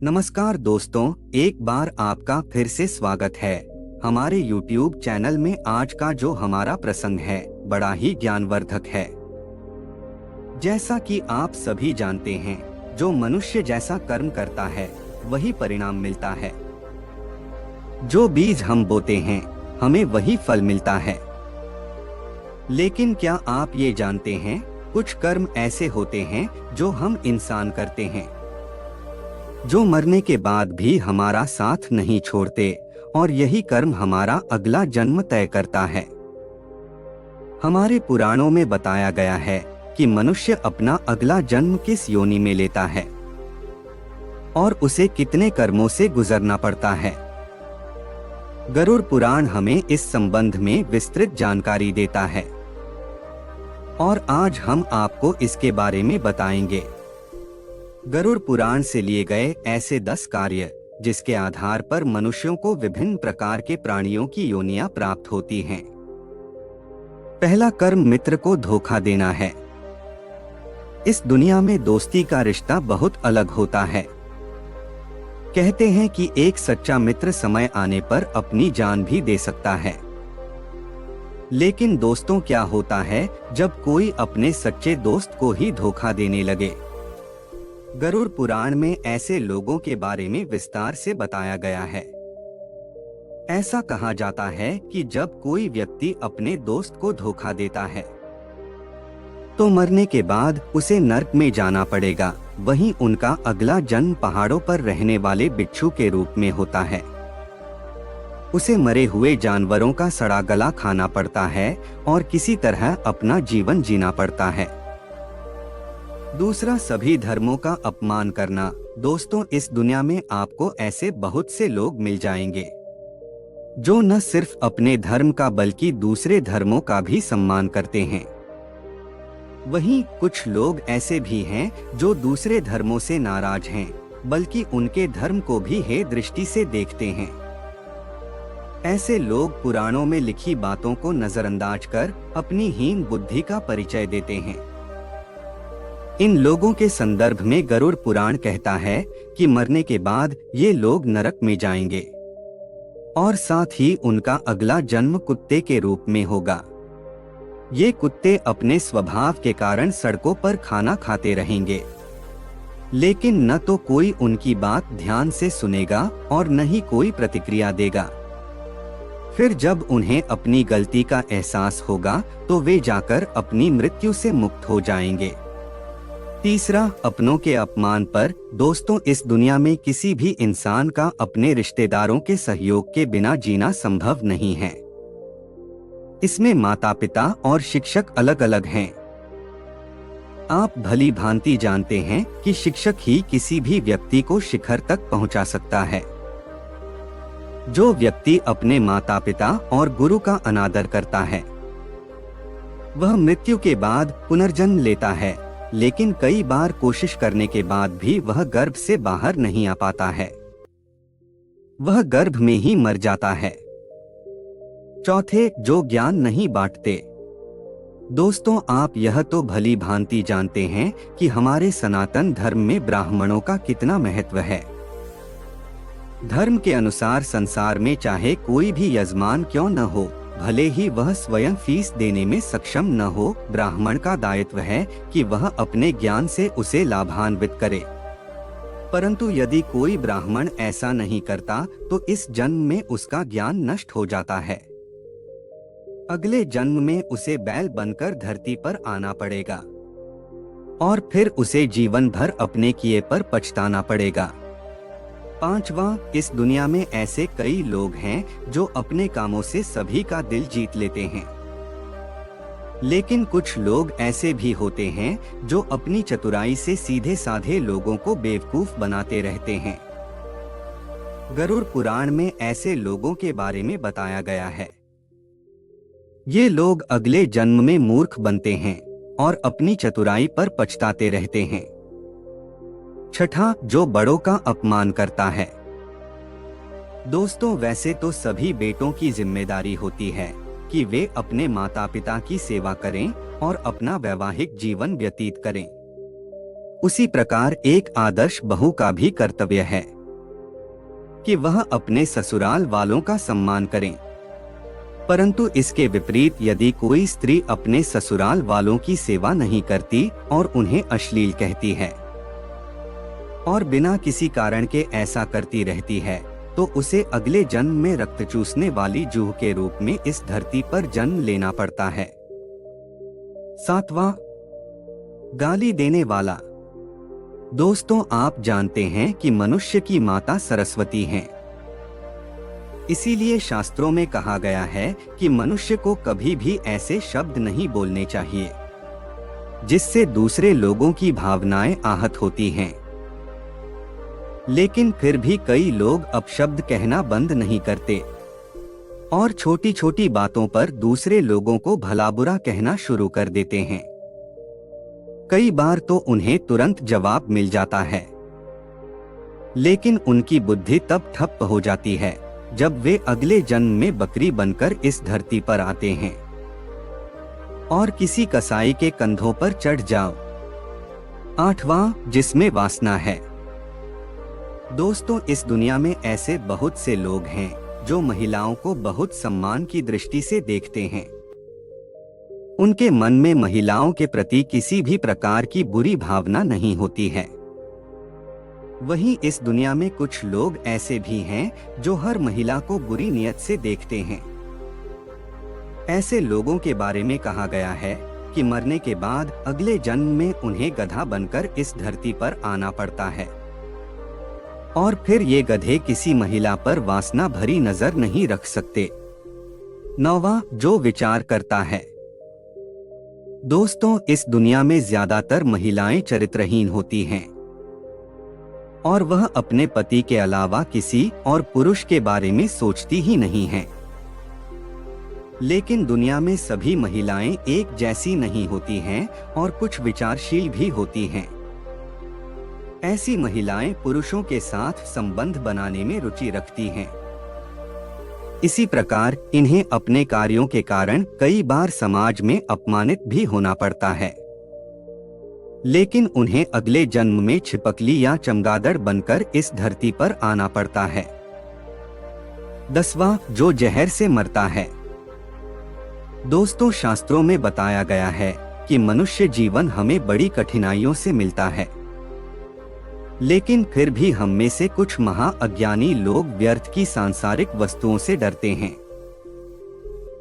नमस्कार दोस्तों, एक बार आपका फिर से स्वागत है हमारे YouTube चैनल में। आज का जो हमारा प्रसंग है बड़ा ही ज्ञानवर्धक है। जैसा कि आप सभी जानते हैं, जो मनुष्य जैसा कर्म करता है वही परिणाम मिलता है। जो बीज हम बोते हैं हमें वही फल मिलता है। लेकिन क्या आप ये जानते हैं, कुछ कर्म ऐसे होते हैं जो हम इंसान करते हैं, जो मरने के बाद भी हमारा साथ नहीं छोड़ते, और यही कर्म हमारा अगला जन्म तय करता है। हमारे पुराणों में बताया गया है कि मनुष्य अपना अगला जन्म किस योनि में लेता है और उसे कितने कर्मों से गुजरना पड़ता है। गरुड़ पुराण हमें इस संबंध में विस्तृत जानकारी देता है और आज हम आपको इसके बारे में बताएंगे। गरुड़ पुराण से लिए गए ऐसे 10 कार्य जिसके आधार पर मनुष्यों को विभिन्न प्रकार के प्राणियों की योनियां प्राप्त होती हैं। पहला कर्म मित्र को धोखा देना है। इस दुनिया में दोस्ती का रिश्ता बहुत अलग होता है। कहते हैं कि एक सच्चा मित्र समय आने पर अपनी जान भी दे सकता है। लेकिन दोस्तों, क्या होता है जब कोई अपने सच्चे दोस्त को ही धोखा देने लगे? गरुड़ पुराण में ऐसे लोगों के बारे में विस्तार से बताया गया है। ऐसा कहा जाता है कि जब कोई व्यक्ति अपने दोस्त को धोखा देता है तो मरने के बाद उसे नर्क में जाना पड़ेगा। वहीं उनका अगला जन्म पहाड़ों पर रहने वाले बिच्छू के रूप में होता है। उसे मरे हुए जानवरों का सड़ा गला खाना पड़ता है और किसी तरह अपना जीवन जीना पड़ता है। दूसरा, सभी धर्मों का अपमान करना। दोस्तों, इस दुनिया में आपको ऐसे बहुत से लोग मिल जाएंगे जो न सिर्फ अपने धर्म का बल्कि दूसरे धर्मों का भी सम्मान करते हैं। वहीं कुछ लोग ऐसे भी हैं जो दूसरे धर्मों से नाराज हैं, बल्कि उनके धर्म को भी हे दृष्टि से देखते हैं। ऐसे लोग पुराणों में लिखी बातों को नजरअंदाज कर अपनी हीन बुद्धि का परिचय देते हैं। इन लोगों के संदर्भ में गरुड़ पुराण कहता है कि मरने के बाद ये लोग नरक में जाएंगे और साथ ही उनका अगला जन्म कुत्ते के रूप में होगा। ये कुत्ते अपने स्वभाव के कारण सड़कों पर खाना खाते रहेंगे, लेकिन न तो कोई उनकी बात ध्यान से सुनेगा और न ही कोई प्रतिक्रिया देगा। फिर जब उन्हें अपनी गलती का एहसास होगा तो वे जाकर अपनी मृत्यु से मुक्त हो जाएंगे। तीसरा, अपनों के अपमान पर। दोस्तों, इस दुनिया में किसी भी इंसान का अपने रिश्तेदारों के सहयोग के बिना जीना संभव नहीं है। इसमें माता पिता और शिक्षक अलग अलग हैं। आप भली भांति जानते हैं कि शिक्षक ही किसी भी व्यक्ति को शिखर तक पहुंचा सकता है। जो व्यक्ति अपने माता पिता और गुरु का अनादर करता है वह मृत्यु के बाद पुनर्जन्म लेता है, लेकिन कई बार कोशिश करने के बाद भी वह गर्भ से बाहर नहीं आ पाता है। वह गर्भ में ही मर जाता है। चौथे, जो ज्ञान नहीं बांटते। दोस्तों, आप यह तो भली भांति जानते हैं कि हमारे सनातन धर्म में ब्राह्मणों का कितना महत्व है। धर्म के अनुसार संसार में चाहे कोई भी यजमान क्यों न हो, भले ही वह स्वयं फीस देने में सक्षम न हो, ब्राह्मण का दायित्व है कि वह अपने ज्ञान से उसे लाभान्वित करे। परंतु यदि कोई ब्राह्मण ऐसा नहीं करता तो इस जन्म में उसका ज्ञान नष्ट हो जाता है। अगले जन्म में उसे बैल बनकर धरती पर आना पड़ेगा और फिर उसे जीवन भर अपने किए पर पछताना पड़ेगा। पांचवा, इस दुनिया में ऐसे कई लोग हैं जो अपने कामों से सभी का दिल जीत लेते हैं, लेकिन कुछ लोग ऐसे भी होते हैं जो अपनी चतुराई से सीधे साधे लोगों को बेवकूफ बनाते रहते हैं। गरुड़ पुराण में ऐसे लोगों के बारे में बताया गया है। ये लोग अगले जन्म में मूर्ख बनते हैं और अपनी चतुराई पर पछताते रहते हैं। छठा, जो बड़ों का अपमान करता है। दोस्तों, वैसे तो सभी बेटों की जिम्मेदारी होती है कि वे अपने माता पिता की सेवा करें और अपना वैवाहिक जीवन व्यतीत करें। उसी प्रकार एक आदर्श बहू का भी कर्तव्य है कि वह अपने ससुराल वालों का सम्मान करें। परंतु इसके विपरीत यदि कोई स्त्री अपने ससुराल वालों की सेवा नहीं करती और उन्हें अश्लील कहती है और बिना किसी कारण के ऐसा करती रहती है, तो उसे अगले जन्म में रक्त चूसने वाली जूह के रूप में इस धरती पर जन्म लेना पड़ता है। 7वां, गाली देने वाला। दोस्तों, आप जानते हैं कि मनुष्य की माता सरस्वती हैं। इसीलिए शास्त्रों में कहा गया है कि मनुष्य को कभी भी ऐसे शब्द नहीं बोलने चाहिए जिससे दूसरे लोगों की भावनाएं आहत होती हैं। लेकिन फिर भी कई लोग अपशब्द कहना बंद नहीं करते और छोटी छोटी बातों पर दूसरे लोगों को भला बुरा कहना शुरू कर देते हैं। कई बार तो उन्हें तुरंत जवाब मिल जाता है, लेकिन उनकी बुद्धि तब ठप हो जाती है जब वे अगले जन्म में बकरी बनकर इस धरती पर आते हैं और किसी कसाई के कंधों पर चढ़ जाओ। 8वां, जिसमें वासना है। दोस्तों, इस दुनिया में ऐसे बहुत से लोग हैं जो महिलाओं को बहुत सम्मान की दृष्टि से देखते हैं। उनके मन में महिलाओं के प्रति किसी भी प्रकार की बुरी भावना नहीं होती है। वहीं इस दुनिया में कुछ लोग ऐसे भी हैं जो हर महिला को बुरी नियत से देखते हैं। ऐसे लोगों के बारे में कहा गया है कि मरने के बाद अगले जन्म में उन्हें गधा बनकर इस धरती पर आना पड़ता है और फिर ये गधे किसी महिला पर वासना भरी नजर नहीं रख सकते। 9वां, जो विचार करता है। दोस्तों, इस दुनिया में ज्यादातर महिलाएं चरित्रहीन होती हैं और वह अपने पति के अलावा किसी और पुरुष के बारे में सोचती ही नहीं हैं। लेकिन दुनिया में सभी महिलाएं एक जैसी नहीं होती हैं और कुछ विचारशील भी होती हैं। ऐसी महिलाएं पुरुषों के साथ संबंध बनाने में रुचि रखती हैं। इसी प्रकार इन्हें अपने कार्यों के कारण कई बार समाज में अपमानित भी होना पड़ता है, लेकिन उन्हें अगले जन्म में छिपकली या चमगादड़ बनकर इस धरती पर आना पड़ता है। 10वां, जो जहर से मरता है। दोस्तों, शास्त्रों में बताया गया है कि मनुष्य जीवन हमें बड़ी कठिनाइयों से मिलता है, लेकिन फिर भी हम में से कुछ महाअज्ञानी लोग व्यर्थ की सांसारिक वस्तुओं से डरते हैं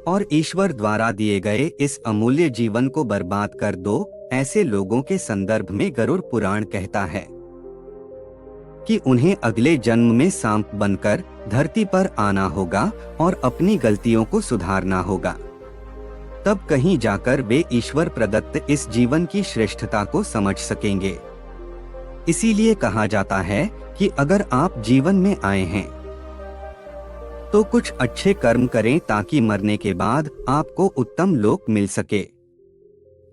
और ईश्वर द्वारा दिए गए इस अमूल्य जीवन को बर्बाद कर दो। ऐसे लोगों के संदर्भ में गरुड़ पुराण कहता है कि उन्हें अगले जन्म में सांप बनकर धरती पर आना होगा और अपनी गलतियों को सुधारना होगा। तब कहीं जाकर वे ईश्वर प्रदत्त इस जीवन की श्रेष्ठता को समझ सकेंगे। इसीलिए कहा जाता है कि अगर आप जीवन में आए हैं तो कुछ अच्छे कर्म करें ताकि मरने के बाद आपको उत्तम लोक मिल सके।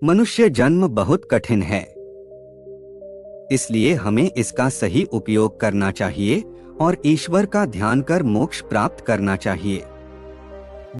मनुष्य जन्म बहुत कठिन है, इसलिए हमें इसका सही उपयोग करना चाहिए और ईश्वर का ध्यान कर मोक्ष प्राप्त करना चाहिए।